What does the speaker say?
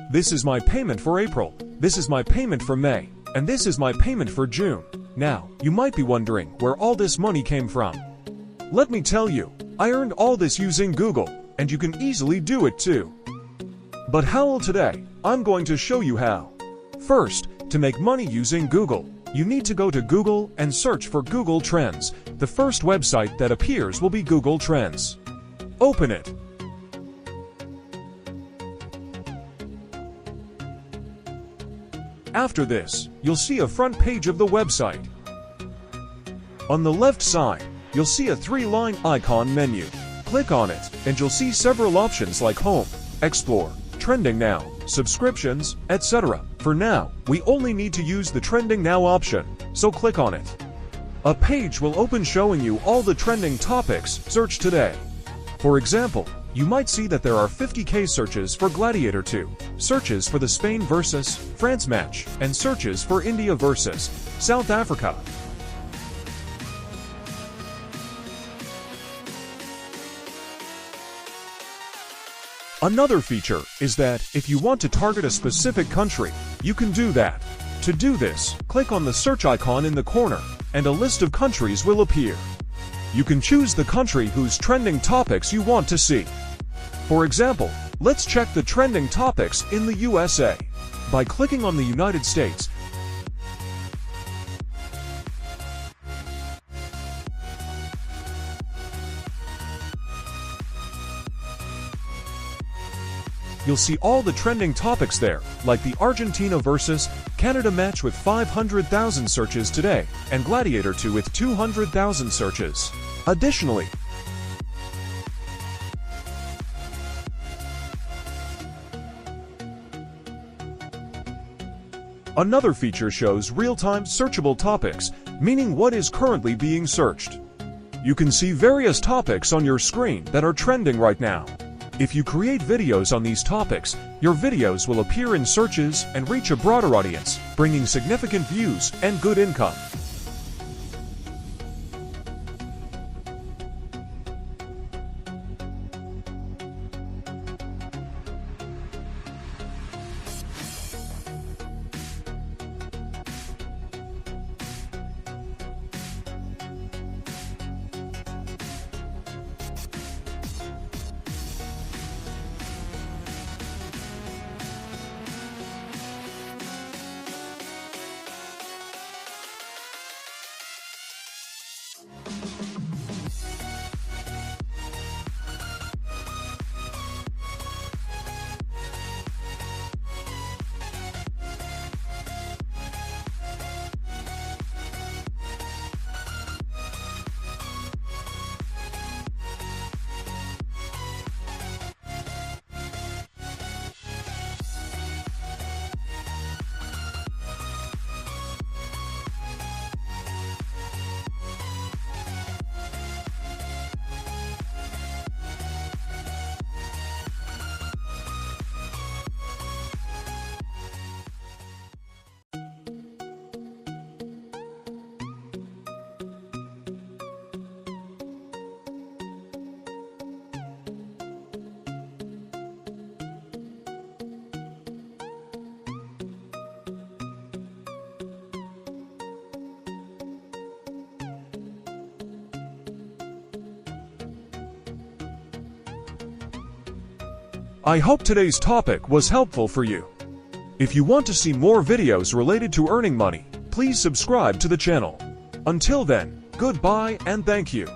This is my payment for April, this is my payment for May, and this is my payment for June. Now, you might be wondering where all this money came from. Let me tell you, I earned all this using Google, and you can easily do it too. But how will today? I'm going to show you how. First, to make money using Google, you need to go to Google and search for Google Trends. The first website that appears will be Google Trends. Open it. After this, you'll see a front page of the website. On the left side, you'll see a 3-line icon menu. Click on it, and you'll see several options like Home, Explore, Trending Now, Subscriptions, etc. For now, we only need to use the Trending Now option, so click on it. A page will open showing you all the trending topics searched today. For example, you might see that there are 50K searches for Gladiator 2, searches for the Spain vs. France match, and searches for India vs. South Africa. Another feature is that if you want to target a specific country, you can do that. To do this, click on the search icon in the corner, and a list of countries will appear. You can choose the country whose trending topics you want to see. For example, let's check the trending topics in the USA. By clicking on the United States, you'll see all the trending topics there, like the Argentina vs. Canada match with 500,000 searches today, and Gladiator 2 with 200,000 searches. Additionally, another feature shows real-time searchable topics, meaning what is currently being searched. You can see various topics on your screen that are trending right now. If you create videos on these topics, your videos will appear in searches and reach a broader audience, bringing significant views and good income. I hope today's topic was helpful for you. If you want to see more videos related to earning money, please subscribe to the channel. Until then, goodbye and thank you.